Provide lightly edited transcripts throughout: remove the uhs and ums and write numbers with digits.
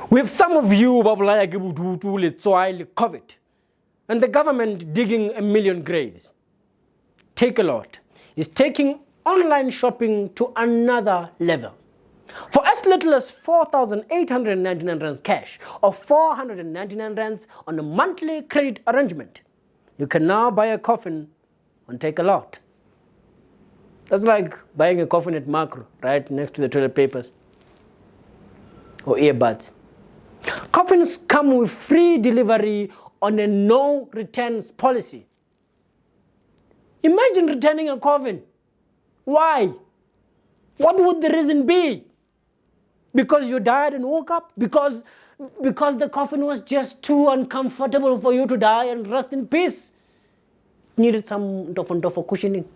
We have some of you, COVID, and the government digging 1 million graves. Take a lot. Is taking online shopping to another level. For as little as 4,899 rands cash or 499 rands on a monthly credit arrangement, you can now buy a coffin on Take a Lot. That's like buying a coffin at Macro, right next to the toilet papers or earbuds. Coffins come with free delivery on a no returns policy. Imagine returning a coffin. Why? What would the reason be? Because you died and woke up? Because the coffin was just too uncomfortable for you to die and rest in peace? Needed some for cushioning.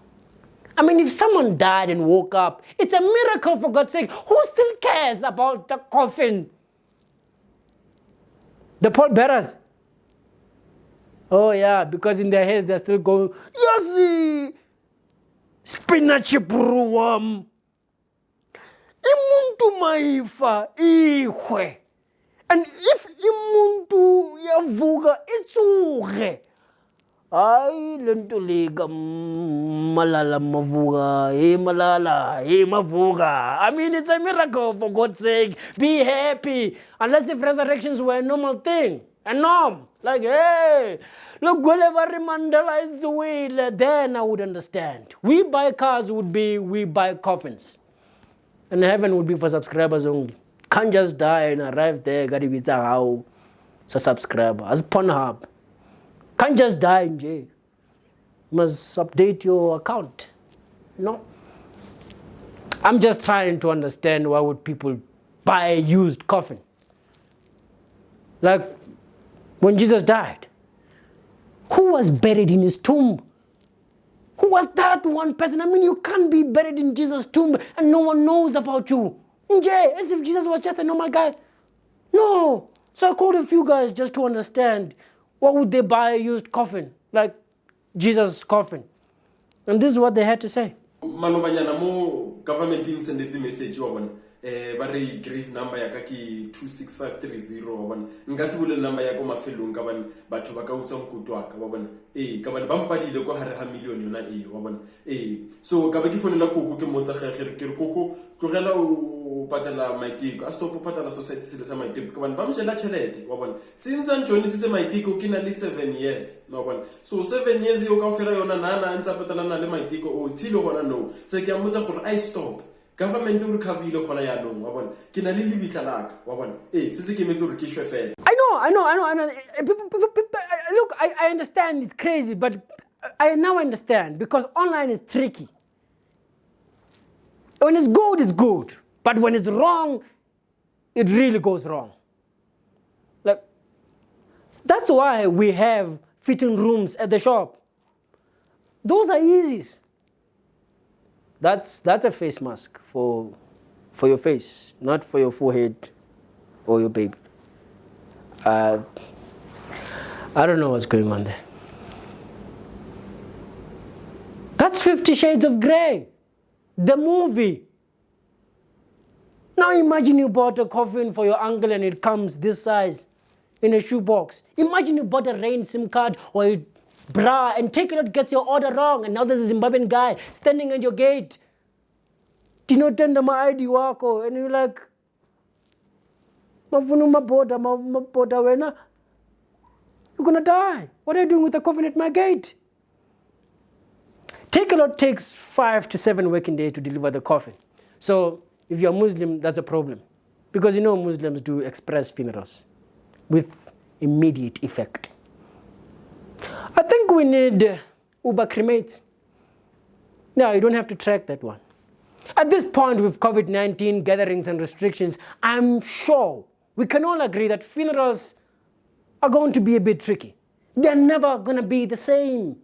I mean, if someone died and woke up, it's a miracle, for God's sake. Who still cares about the coffin? The pallbearers. Oh yeah, because in their heads they're still going, Yasi! Spinach bruwam. Imuntu maifa ihwe. And if imuntu yavuga itsuge. Ay lentuliga malala mavuga, malala, mavuga. I mean, it's a miracle, for God's sake. Be happy. Unless if resurrections were a normal thing. A norm. Like, hey, look, whenever Mandela is away, then I would understand. We buy cars we buy coffins. And heaven would be for subscribers only. Can't just die and arrive there, Gadibita how so subscriber. As Pornhub. Can't just die in jail. Must update your account. No. I'm just trying to understand why would people buy a used coffin. Like when Jesus died, who was buried in his tomb? Who was that one person? I mean, you can't be buried in Jesus' tomb and no one knows about you. As if Jesus was just a normal guy. No. So I called a few guys just to understand. Why would they buy a used coffin? Like Jesus' coffin. And this is what they had to say. Manobanyana mo government send a message bare grave number ya ka ke 26530 bona nka se bole number ya ko mafelong ka bana batho ba ka utsa mokutwa ka ba bona ka bana ba mpadile ko hare ha million yona wa bona so ka ba ke fonela koko ke motsa gege ke re koko tlogela o patela maiteko a stop o patela society se le sa maiteko ka bana ba mjela chelete wa bona since Johnny se maiteko ke na le 7 years no bona so 7 years yo ka ofela yona nana ntsa patela na le maiteko o tshilo gona no se ke a motsa gore I stop government will cover you khona ya no wa bona ke na le libitla laka wa bona se ke metse gore ke shwe fela. I know. Look, I understand it's crazy, but I now understand because online is tricky. When it's good, but when it's wrong, it really goes wrong. Like that's why we have fitting rooms at the shop. Those are easies. That's a face mask for your face, not for your forehead or your baby. I don't know what's going on there. That's 50 Shades of Grey, the movie. Now imagine you bought a coffin for your uncle and it comes this size in a shoebox. Imagine you bought a Rain SIM card or a bra and Take a Lot gets your order wrong and now there's a Zimbabwean guy standing at your gate. Do you not tender my ID wako? And you're like, you're gonna die. What are you doing with the coffin at my gate? Take a Lot takes 5 to 7 working days to deliver the coffin. So if you're Muslim, that's a problem. Because you know Muslims do express funerals with immediate effect. I think we need Uber cremate. No, you don't have to track that one. At this point with COVID-19 gatherings and restrictions, I'm sure we can all agree that funerals are going to be a bit tricky. They're never going to be the same.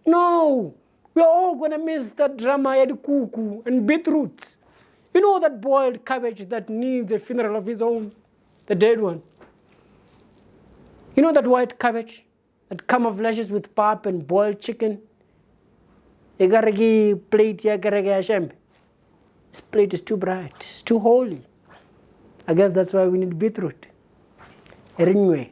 No, we're all going to miss that drama at kuku and beetroots. You know that boiled cabbage that needs a funeral of his own, the dead one. You know that white cabbage that camouflages with pap and boiled chicken? Plate. This plate is too bright, it's too holy. I guess that's why we need beetroot. Ringwe.